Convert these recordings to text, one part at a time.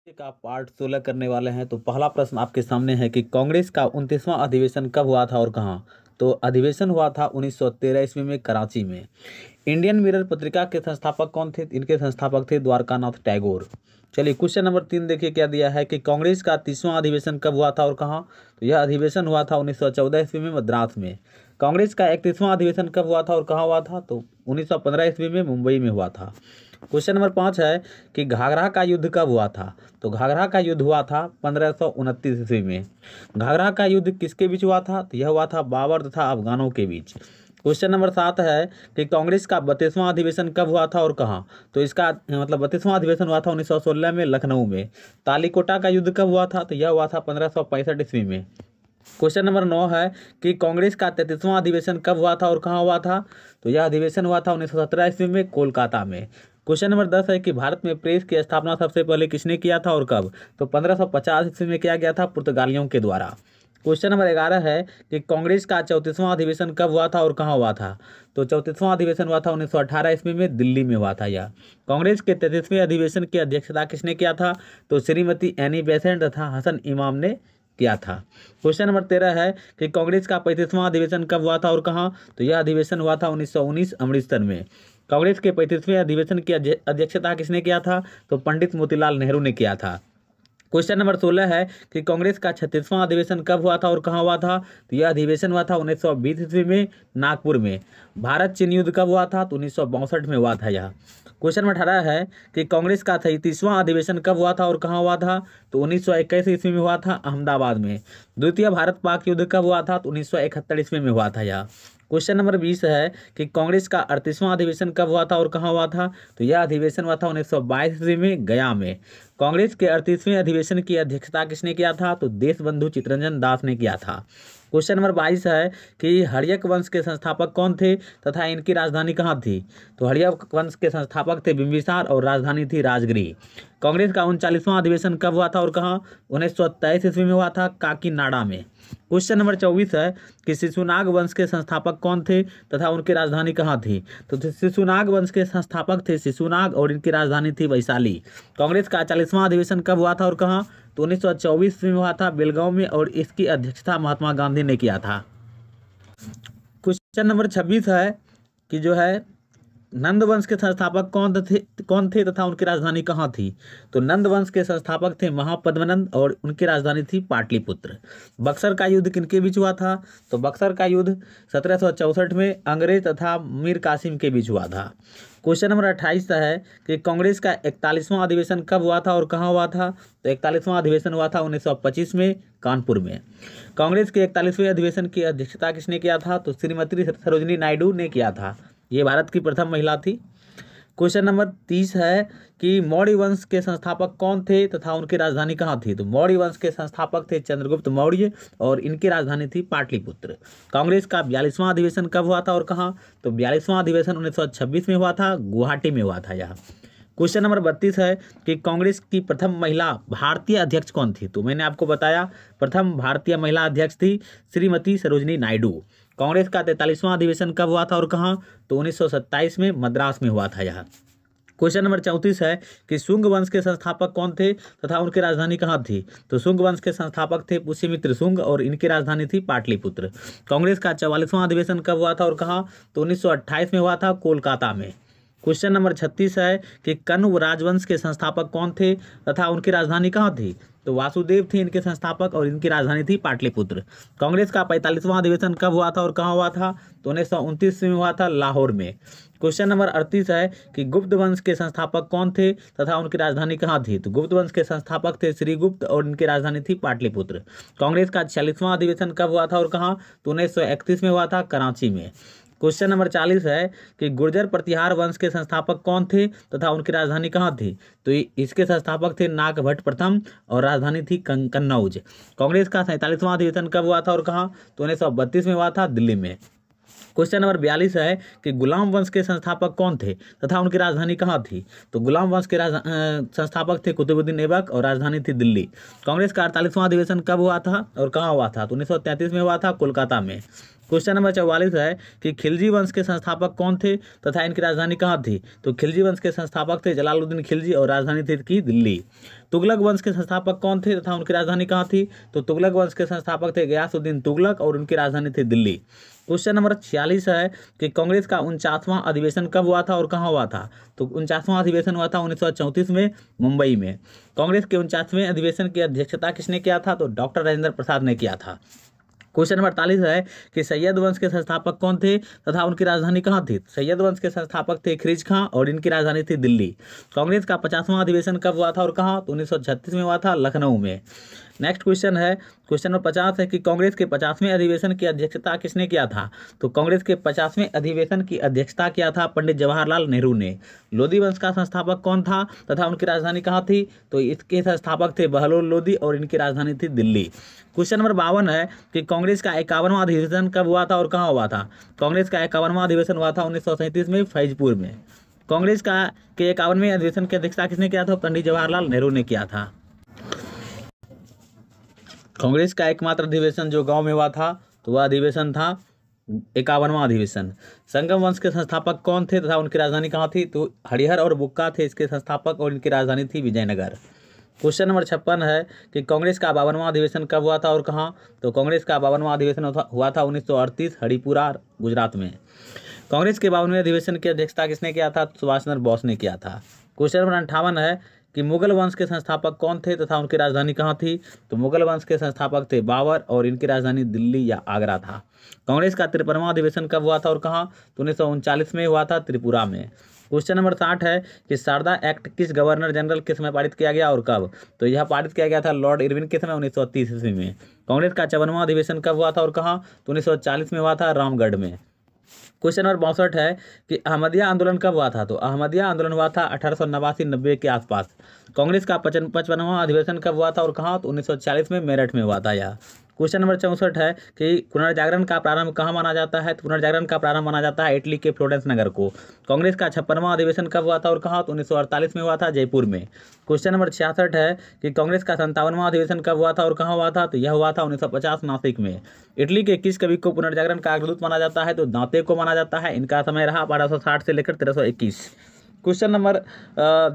का पार्ट 16 करने वाले हैं। तो पहला प्रश्न आपके सामने है कि कांग्रेस का 29वां अधिवेशन कब हुआ था और कहाँ। तो अधिवेशन हुआ था 1913 ईस्वी में कराची में। इंडियन मिरर पत्रिका के संस्थापक कौन थे? इनके संस्थापक थे द्वारकानाथ टैगोर। चलिए क्वेश्चन नंबर 3 देखिए क्या दिया है कि कांग्रेस का 30वां अधिवेशन कब हुआ था और कहाँ। तो यह अधिवेशन हुआ था 1914 ईस्वी में मद्रास में। कांग्रेस का 31वां अधिवेशन कब हुआ था और कहाँ हुआ था? तो 1915 ईस्वी में मुंबई में हुआ था। क्वेश्चन नंबर 5 है कि घाघरा का युद्ध कब हुआ था। तो घाघरा का युद्ध हुआ था 1529 ईस्वी में। घाघरा का युद्ध किसके बीच हुआ था? तो यह हुआ था बाबर तथा अफगानों के बीच। क्वेश्चन नंबर 7 है कि कांग्रेस का 32वां अधिवेशन कब हुआ था और कहाँ। तो इसका मतलब 32वां अधिवेशन हुआ था 1916 में लखनऊ में। तालीकोटा का युद्ध कब हुआ था? तो यह हुआ था 1565 ईस्वी में। क्वेश्चन नंबर 9 है कि कांग्रेस का 33वां अधिवेशन कब हुआ था और कहाँ हुआ था। तो यह अधिवेशन हुआ था 1917 ईस्वी में कोलकाता में। क्वेश्चन नंबर 10 है कि भारत में प्रेस की स्थापना सबसे पहले किसने किया था और कब। तो 1550 ईस्वी में किया गया था पुर्तगालियों के द्वारा। क्वेश्चन नंबर 11 है कि कांग्रेस का 34वां अधिवेशन कब हुआ था और कहाँ हुआ था। तो 34वां अधिवेशन हुआ था 1918 ईस्वी में दिल्ली में हुआ था यह। कांग्रेस के 33वें अधिवेशन की अध्यक्षता किसने किया था। तो श्रीमती एनी बेसेंट तथा हसन इमाम ने किया था। क्वेश्चन नंबर 13 है कि कांग्रेस का 35वां अधिवेशन कब हुआ था और कहाँ। तो यह अधिवेशन हुआ था 1919 अमृतसर में। कांग्रेस के 35वें अधिवेशन की अध्यक्षता किसने किया था। तो पंडित मोतीलाल नेहरू ने किया था। क्वेश्चन नंबर 16 है कि कांग्रेस का 36वां अधिवेशन कब हुआ था और कहाँ हुआ था। तो यह अधिवेशन हुआ था 1920 ईस्वी में नागपुर में। भारत चीन युद्ध कब हुआ था। तो 1962 में हुआ था यह। क्वेश्चन नंबर 18 है कि कांग्रेस का 33वां अधिवेशन कब हुआ था और कहाँ हुआ था। तो 1921 ईस्वी में हुआ था अहमदाबाद में। द्वितीय भारत पाक युद्ध कब हुआ था। तो 1971 ईस्वी में हुआ था यह। क्वेश्चन नंबर 20 है कि कांग्रेस का 38वां अधिवेशन कब हुआ था और कहाँ हुआ था। तो यह अधिवेशन हुआ था 1922 ईस्वी में गया में। कांग्रेस के 38वें अधिवेशन की अध्यक्षता किसने किया था। तो देशबंधु चित्तरंजन दास ने किया था। क्वेश्चन नंबर 22 है कि हर्यक वंश के संस्थापक कौन थे तथा इनकी राजधानी कहाँ थी। तो हर्यक वंश के संस्थापक थे बिंबिसार और राजधानी थी राजगिरी। कांग्रेस का 39वां अधिवेशन कब हुआ था और कहाँ। 1923 ईस्वी में हुआ था काकीनाडा में। क्वेश्चन नंबर 24 है कि शिशुनाग वंश के संस्थापक कौन थे तथा उनकी राजधानी कहाँ थी। तो शिशुनाग वंश के संस्थापक थे शिशुनाग और इनकी राजधानी थी वैशाली। कांग्रेस का 40वां अधिवेशन कब हुआ था और कहाँ। तो 1924 में हुआ था बेलगांव में और इसकी अध्यक्षता महात्मा गांधी ने किया था। क्वेश्चन नंबर 26 है कि जो है नंद वंश के संस्थापक कौन थे तथा उनकी राजधानी कहाँ थी। तो नंद वंश के संस्थापक थे महापद्मनंद और उनकी राजधानी थी पाटलिपुत्र। बक्सर का युद्ध किनके बीच हुआ था। तो बक्सर का युद्ध 1764 में अंग्रेज तथा मीर कासिम के बीच हुआ था। क्वेश्चन नंबर 28 है कि कांग्रेस का 41वां अधिवेशन कब हुआ था और कहाँ हुआ था। तो 41वां अधिवेशन हुआ था 1925 में कानपुर में। कांग्रेस के 41वें अधिवेशन की अध्यक्षता किसने किया था। तो श्रीमती सरोजिनी नायडू ने किया था। ये भारत की प्रथम महिला थी। क्वेश्चन नंबर 30 है कि मौर्य वंश के संस्थापक कौन थे तथा उनकी राजधानी कहाँ थी। तो मौर्य वंश के संस्थापक थे चंद्रगुप्त मौर्य और इनकी राजधानी थी पाटलिपुत्र। कांग्रेस का 42वां अधिवेशन कब हुआ था और कहाँ। तो 42वां अधिवेशन 1926 में हुआ था, गुवाहाटी में हुआ था यह। क्वेश्चन नंबर 32 है कि कांग्रेस की प्रथम महिला भारतीय अध्यक्ष कौन थी। तो मैंने आपको बताया प्रथम भारतीय महिला अध्यक्ष थी श्रीमती सरोजिनी नायडू। कांग्रेस का 43वां अधिवेशन कब हुआ था और कहाँ। तो 1927 में मद्रास में हुआ था यह। क्वेश्चन नंबर 34 है कि शुंग वंश के संस्थापक कौन थे तथा उनकी राजधानी कहाँ थी। तो शुंग वंश के संस्थापक थे पुष्यमित्र शुंग और इनकी राजधानी थी पाटलिपुत्र। कांग्रेस का 44वां अधिवेशन कब हुआ था और कहाँ। तो 1928 में हुआ था कोलकाता में। क्वेश्चन नंबर 36 है कि कण्व राजवंश के संस्थापक कौन थे तथा उनकी राजधानी कहाँ थी। तो वासुदेव थे इनके संस्थापक और इनकी राजधानी थी पाटलिपुत्र। कांग्रेस का 45वां अधिवेशन कब हुआ था और कहाँ हुआ था। तो 1929 में हुआ था लाहौर में। क्वेश्चन नंबर 38 है कि गुप्त वंश के संस्थापक कौन थे तथा उनकी राजधानी कहाँ थी। तो गुप्त वंश के संस्थापक थे श्रीगुप्त और इनकी राजधानी थी पाटलिपुत्र। कांग्रेस का 46वां अधिवेशन कब हुआ था और कहाँ। तो 1931 में हुआ था कराची में। क्वेश्चन नंबर 40 है कि गुर्जर प्रतिहार वंश के संस्थापक कौन थे तथा उनकी राजधानी कहाँ थी। तो इसके संस्थापक थे नाग भट्ट प्रथम और राजधानी थी कन्नौज। कांग्रेस का 47वां अधिवेशन कब हुआ था और कहाँ। तो 1932 में हुआ था दिल्ली में। क्वेश्चन नंबर 42 है कि गुलाम वंश के संस्थापक कौन थे तथा उनकी राजधानी कहाँ थी। तो गुलाम वंश के संस्थापक थे कुतुबुद्दीन ऐबक और राजधानी थी दिल्ली। कांग्रेस का 48वां अधिवेशन कब हुआ था और कहाँ हुआ था। तो 1933 में हुआ था कोलकाता में। क्वेश्चन नंबर 44 है कि खिलजी वंश के संस्थापक कौन थे तथा इनकी राजधानी कहाँ थी। तो खिलजी वंश के संस्थापक थे जलालुद्दीन खिलजी और राजधानी थी की दिल्ली। तुगलक वंश के संस्थापक कौन थे तथा उनकी राजधानी कहाँ थी। तो तुगलक वंश के संस्थापक थे गयासुद्दीन तुगलक और उनकी राजधानी थी दिल्ली। क्वेश्चन नंबर 46 है कि कांग्रेस का 49वां अधिवेशन कब हुआ था और कहाँ हुआ था। तो 49वां अधिवेशन हुआ था 1934 में मुंबई में। कांग्रेस के 49वें अधिवेशन की अध्यक्षता किसने किया था। तो डॉक्टर राजेंद्र प्रसाद ने किया था। क्वेश्चन नंबर 48 है कि सैयद वंश के संस्थापक कौन थे तथा उनकी राजधानी कहाँ थी। सैयद वंश के संस्थापक थे खिरिज खां और इनकी राजधानी थी दिल्ली। कांग्रेस का 50वां अधिवेशन कब हुआ था और कहाँ। तो 1936 में हुआ था लखनऊ में। नेक्स्ट क्वेश्चन है, क्वेश्चन नंबर 50 है कि कांग्रेस के 50वें अधिवेशन की अध्यक्षता किसने किया था। तो कांग्रेस के 50वें अधिवेशन की अध्यक्षता किया था पंडित जवाहरलाल नेहरू ने। लोधी वंश का संस्थापक कौन था तथा उनकी राजधानी कहाँ थी। तो इसके संस्थापक थे बहलोल लोधी और इनकी राजधानी थी दिल्ली। क्वेश्चन नंबर 52 है कि कांग्रेस का 51वां अधिवेशन कब हुआ था और कहाँ हुआ था। कांग्रेस का 51वां अधिवेशन हुआ था 1937 में फैजपुर में। कांग्रेस का 51वें अधिवेशन की अध्यक्षता किसने किया था। पंडित जवाहरलाल नेहरू ने किया था। कांग्रेस का एकमात्र अधिवेशन जो गांव में हुआ था तो वह अधिवेशन था 51वां अधिवेशन। संगम वंश के संस्थापक कौन थे तथा उनकी राजधानी कहाँ थी। तो हरिहर और बुक्का थे इसके संस्थापक और इनकी राजधानी थी विजयनगर। क्वेश्चन नंबर 56 है कि कांग्रेस का 52वां अधिवेशन कब हुआ था और कहाँ। तो कांग्रेस का 52वां अधिवेशन हुआ था 1938 हरिपुरा गुजरात में। कांग्रेस के 52वें अधिवेशन की अध्यक्षता किसने किया था। सुभाष चंद्र बोस ने किया था। क्वेश्चन नंबर 58 है कि मुगल वंश के संस्थापक कौन थे तथा उनकी राजधानी कहाँ थी। तो मुगल वंश के संस्थापक थे बाबर और इनकी राजधानी दिल्ली या आगरा था। कांग्रेस का 53वां अधिवेशन कब हुआ था और कहाँ। तो 1939 में हुआ था त्रिपुरा में। क्वेश्चन नंबर 60 है कि शारदा एक्ट किस गवर्नर जनरल के समय पारित किया गया और कब। तो यह पारित किया गया था लॉर्ड इरविन के समय 1930 ईस्वी में। कांग्रेस का 54वां अधिवेशन कब हुआ था और कहाँ। तो 1940 में हुआ था रामगढ़ में। क्वेश्चन नंबर 62 है कि अहमदिया आंदोलन कब हुआ था। तो अहमदिया आंदोलन हुआ था 1889-90 के आसपास। कांग्रेस का 55वां अधिवेशन कब हुआ था और कहाँ। तो 1940 में मेरठ में हुआ था यह। क्वेश्चन नंबर 64 है कि पुनर्जागरण का प्रारंभ कहाँ माना जाता है। तो पुनर्जागरण का प्रारंभ माना जाता है इटली के फ्लोरेंस नगर को। कांग्रेस का 56वां अधिवेशन कब हुआ था और कहाँ। तो 1948 में हुआ था जयपुर में। क्वेश्चन नंबर 66 है कि कांग्रेस का 57वां अधिवेशन कब हुआ था और कहाँ हुआ था। तो यह हुआ था 1950 नासिक में। इटली के किस कवि को पुनर्जागरण का अग्रदूत माना जाता है। तो दांते को माना जाता है। इनका समय रहा 1260 से लेकर 1321। क्वेश्चन नंबर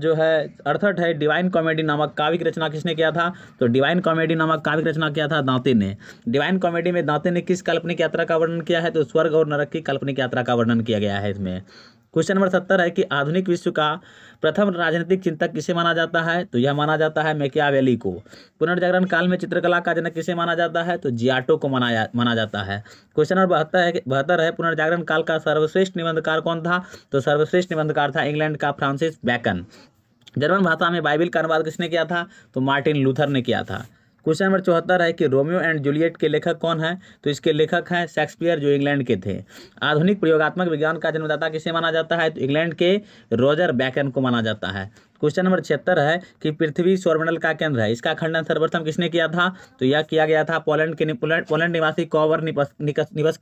जो है 68 है डिवाइन कॉमेडी नामक काव्य की रचना किसने किया था। तो डिवाइन कॉमेडी नामक काव्य की रचना किया था दांते ने। डिवाइन कॉमेडी में दांते ने किस काल्पनिक यात्रा का वर्णन किया है। तो स्वर्ग और नरक की काल्पनिक यात्रा का वर्णन किया गया है इसमें। क्वेश्चन नंबर 70 है कि आधुनिक विश्व का प्रथम राजनीतिक चिंतक किसे माना जाता है। तो यह माना जाता है मैकियावेली को। पुनर्जागरण काल में चित्रकला का जनक किसे माना जाता है। तो जियाटो को माना जाता है। क्वेश्चन नंबर 72 है पुनर्जागरण काल का सर्वश्रेष्ठ निबंधकार कौन था। तो सर्वश्रेष्ठ निबंधकार था इंग्लैंड का फ्रांसिस बैकन। जर्मन भाषा में बाइबिल का अनुवाद किसने किया था। तो मार्टिन लूथर ने किया था। क्वेश्चन नंबर 74 है कि रोमियो एंड जूलियट के लेखक कौन है। तो इसके लेखक हैं शेक्सपियर जो इंग्लैंड के थे। आधुनिक प्रयोगात्मक विज्ञान का जन्मदाता किसे माना जाता है। तो इंग्लैंड के रॉजर बैकन को माना जाता है। क्वेश्चन नंबर 76 है कि पृथ्वी सौरमंडल का केंद्र है। इसका खंडन सर्वप्रथम किसने किया था। तो यह किया गया था पोलैंड निवासी कॉपरनिकस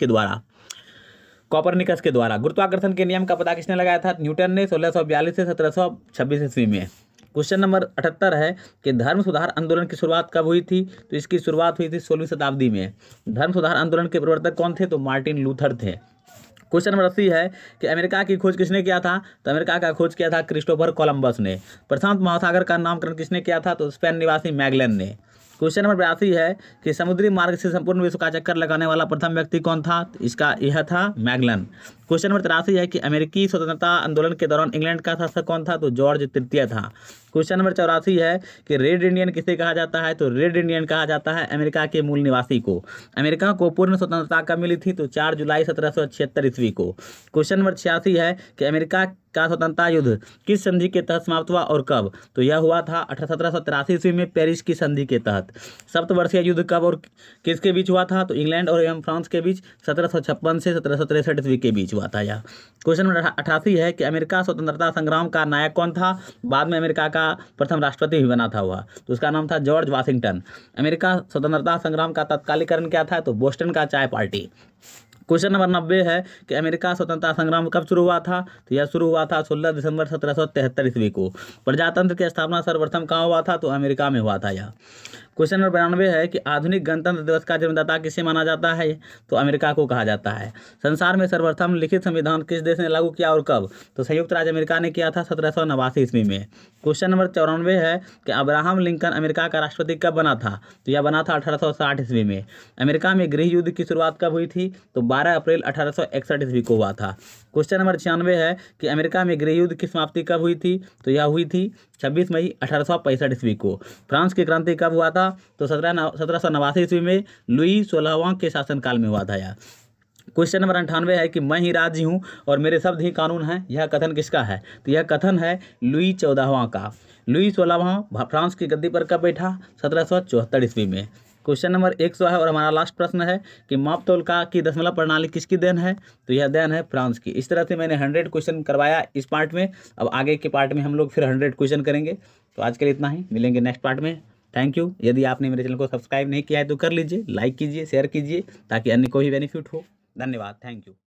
के द्वारा। गुरुत्वाकर्षण के नियम का पता किसने लगाया था। न्यूटन ने 1642 से 1726 ईस्वी में। क्वेश्चन नंबर 78 है कि धर्म सुधार आंदोलन की शुरुआत कब हुई थी। तो इसकी शुरुआत हुई थी 16वीं शताब्दी में। धर्म सुधार आंदोलन के प्रवर्तक कौन थे। तो मार्टिन लूथर थे। क्वेश्चन नंबर 80 है कि अमेरिका की खोज किसने किया था। तो अमेरिका का खोज किया था क्रिस्टोफर कोलंबस ने। प्रशांत महासागर का नामकरण किसने किया था। तो स्पेन निवासी मैगलन ने। क्वेश्चन नंबर 82 है कि समुद्री मार्ग से संपूर्ण विश्व का चक्कर लगाने वाला प्रथम व्यक्ति कौन था। इसका यह था मैगलन। क्वेश्चन नंबर 83 है कि अमेरिकी स्वतंत्रता आंदोलन के दौरान इंग्लैंड का शासक कौन था। तो जॉर्ज तृतीय था। क्वेश्चन नंबर 84 है कि रेड इंडियन किसे कहा जाता है। तो रेड इंडियन कहा जाता है अमेरिका के मूल निवासी को। अमेरिका को पूर्ण स्वतंत्रता कब मिली थी। तो 4 जुलाई 1776 ईस्वी को। क्वेश्चन नंबर 86 है कि अमेरिका का स्वतंत्रता युद्ध किस संधि के तहत समाप्त हुआ और कब। तो यह हुआ था 1783 ईस्वी में पेरिस की संधि के तहत। सप्तवर्षीय युद्ध कब और किसके बीच हुआ था। तो इंग्लैंड और एवं फ्रांस के बीच 1756 से 1763 ईस्वी के बीच हुआ था यह। क्वेश्चन नंबर 88 है कि अमेरिका स्वतंत्रता संग्राम का नायक कौन था। बाद में अमेरिका का प्रथम राष्ट्रपति भी बना था वह। तो उसका नाम था जॉर्ज वाशिंगटन। अमेरिका स्वतंत्रता संग्राम का तत्कालीकरण क्या था। तो बोस्टन का चाय पार्टी। क्वेश्चन नंबर 90 है कि अमेरिका स्वतंत्रता संग्राम कब शुरू हुआ था। तो यह शुरू हुआ था 16 दिसंबर 1773 ईस्वी को। प्रजातंत्र की स्थापना सर्वप्रथम कहाँ हुआ था। तो अमेरिका में हुआ था यह। क्वेश्चन नंबर 92 है कि आधुनिक गणतंत्र दिवस का जन्मदाता किसे माना जाता है? तो अमेरिका को कहा जाता है। संसार में सर्वप्रथम लिखित संविधान किस देश ने लागू किया और कब? तो संयुक्त राज्य अमेरिका ने किया था 1789 ईस्वी में। क्वेश्चन नंबर 94 है कि अब्राहम लिंकन अमेरिका का राष्ट्रपति कब बना था? तो यह बना था 1860 ईस्वी में। अमेरिका में गृह युद्ध की शुरुआत कब हुई थी? तो 12 अप्रैल 1861 ईस्वी को हुआ था। क्वेश्चन नंबर 96 है कि अमेरिका में गृह युद्ध की समाप्ति कब हुई थी? तो यह हुई थी 26 मई 1865 ईस्वी को। फ्रांस की क्रांति कब हुआ था? तो 1789 ईस्वी में लुई 16वां के शासनकाल में हुआ था यह। क्वेश्चन नंबर 98 है कि मैं ही राज्य हूँ और मेरे शब्द ही कानून हैं, यह कथन किसका है? तो यह कथन है लुई 14वां का। लुई 16वां फ्रांस की गद्दी पर कब बैठा? 1774 ईस्वी में। क्वेश्चन नंबर 100 है और हमारा लास्ट प्रश्न है कि माप तोल का की दशमलव प्रणाली किसकी देन है? तो यह देन है फ्रांस की। इस तरह से मैंने 100 क्वेश्चन करवाया इस पार्ट में। अब आगे के पार्ट में हम लोग फिर 100 क्वेश्चन करेंगे। तो आज के लिए इतना ही, मिलेंगे नेक्स्ट पार्ट में। Thank you. यदि आपने मेरे चैनल को सब्सक्राइब नहीं किया है तो कर लीजिए, लाइक कीजिए, शेयर कीजिए ताकि अन्य को भी बेनिफिट हो। धन्यवाद। Thank you.